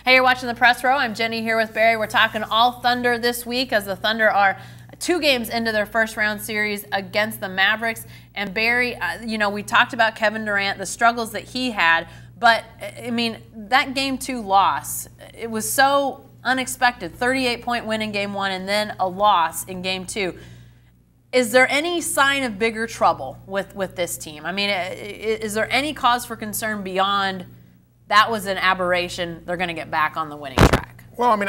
Hey, you're watching the Press Row. I'm Jenny here with Barry. We're talking all Thunder this week as the Thunder are 2 games into their first round series against the Mavericks. And Barry, we talked about Kevin Durant, the struggles that he had, but I mean, that Game 2 loss, it was so unexpected. 38-point win in Game 1 and then a loss in Game 2. Is there any sign of bigger trouble with this team? I mean, is there any cause for concern beyond that was an aberration, they're going to get back on the winning track? Well, I mean,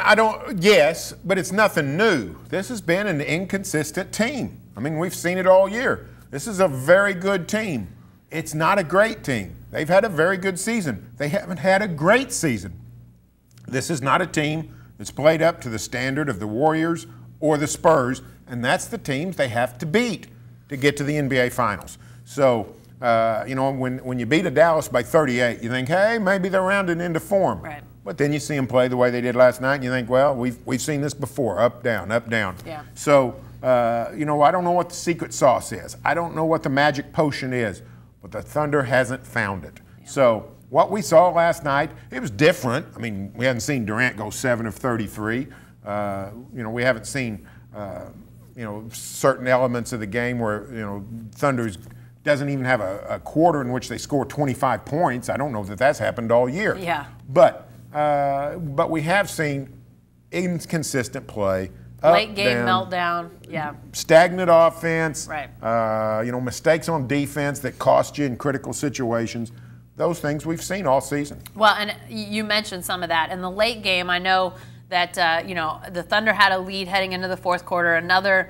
yes, but it's nothing new. This has been an inconsistent team. I mean, we've seen it all year. This is a very good team. It's not a great team. They've had a very good season. They haven't had a great season. This is not a team that's played up to the standard of the Warriors or the Spurs, and that's the teams they have to beat to get to the NBA Finals. So, when you beat a Dallas by 38, you think, hey, maybe they're rounding into form. Right. But then you see them play the way they did last night, and you think, well, we've seen this before, up, down, up, down. Yeah. So, I don't know what the secret sauce is. I don't know what the magic potion is, but the Thunder hasn't found it. Yeah. So what we saw last night, it was different. I mean, we haven't seen Durant go 7 of 33. We haven't seen, certain elements of the game where, Thunder's doesn't even have a quarter in which they score 25 points. I don't know that that's happened all year. Yeah. But we have seen inconsistent play. Late game meltdown. Yeah. Stagnant offense. Right. Mistakes on defense that cost you in critical situations. Those things we've seen all season. Well, and you mentioned some of that. In the late game, I know that, the Thunder had a lead heading into the fourth quarter. Another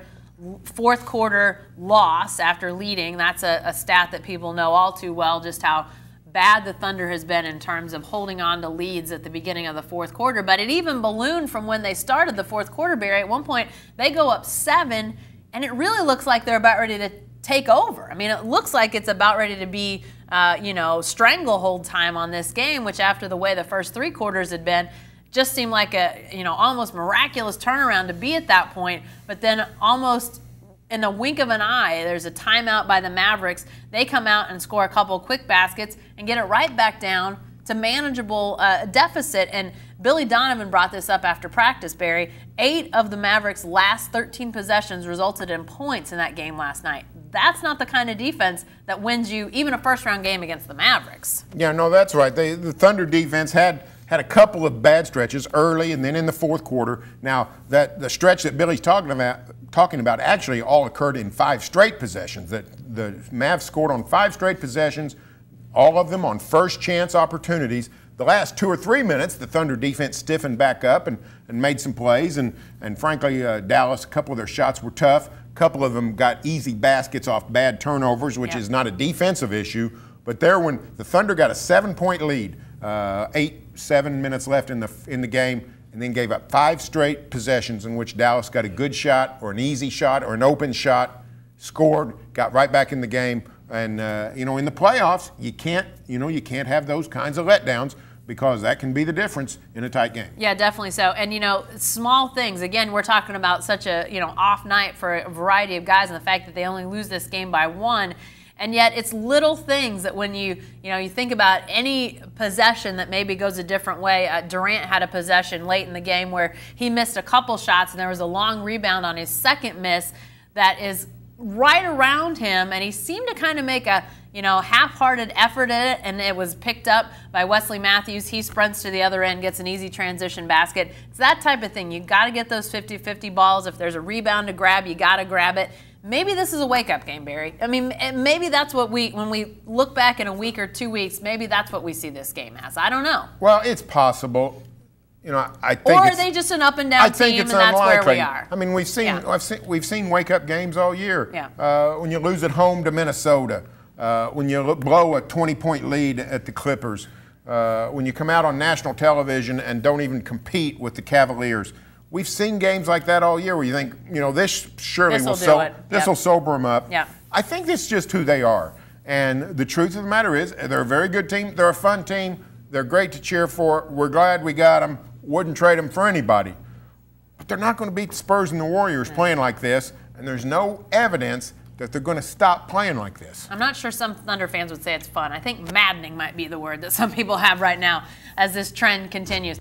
fourth quarter loss after leading. That's a stat that people know all too well, just how bad the Thunder has been in terms of holding on to leads at the beginning of the fourth quarter. But it even ballooned from when they started the fourth quarter, Barry. At one point, they go up 7, and it really looks like they're about ready to take over. I mean, it looks like it's about ready to be, stranglehold time on this game, which after the way the first 3 quarters had been, just seemed like a, almost miraculous turnaround to be at that point. But then almost in the wink of an eye, there's a timeout by the Mavericks. They come out and score a couple quick baskets and get it right back down to manageable deficit. And Billy Donovan brought this up after practice, Barry. 8 of the Mavericks' last 13 possessions resulted in points in that game last night. That's not the kind of defense that wins you even a first-round game against the Mavericks. Yeah, no, that's right. The Thunder defense had a couple of bad stretches early and then in the fourth quarter. Now, the stretch that Billy's talking about actually all occurred in 5 straight possessions. That the Mavs scored on 5 straight possessions, all of them on first chance opportunities. The last 2 or 3 minutes, the Thunder defense stiffened back up and made some plays. And frankly, Dallas, a couple of their shots were tough. A couple of them got easy baskets off bad turnovers, which is not a defensive issue. But there, when the Thunder got a 7-point lead, 7 minutes left in the game, and then gave up 5 straight possessions in which Dallas got a good shot or an easy shot or an open shot, scored, got right back in the game. And in the playoffs, you can't have those kinds of letdowns, because that can be the difference in a tight game. Yeah, definitely so. And small things. Again, we're talking about such a off night for a variety of guys, and the fact that they only lose this game by 1. And yet it's little things that when you think about any possession that maybe goes a different way. Durant had a possession late in the game where he missed a couple shots, and there was a long rebound on his second miss that is right around him, and he seemed to kind of make a half-hearted effort at it, and it was picked up by Wesley Matthews. He sprints to the other end, gets an easy transition basket. It's that type of thing. You got to get those 50-50 balls. If there's a rebound to grab, you got to grab it. Maybe this is a wake-up game, Barry. I mean, maybe that's what when we look back in a week or 2 weeks, maybe that's what we see this game as. I don't know. Well, it's possible. I think. Or are they just an up-and-down team, and that's where we are? I mean, we've seen wake-up games all year. Yeah. When you lose at home to Minnesota, when you blow a 20-point lead at the Clippers, when you come out on national television and don't even compete with the Cavaliers. We've seen games like that all year where you think, this surely will sober them up. Yeah. I think this is just who they are. And the truth of the matter is, they're a very good team. They're a fun team. They're great to cheer for. We're glad we got them. Wouldn't trade them for anybody. But they're not going to beat the Spurs and the Warriors playing like this. And there's no evidence that they're going to stop playing like this. I'm not sure some Thunder fans would say it's fun. I think maddening might be the word that some people have right now as this trend continues.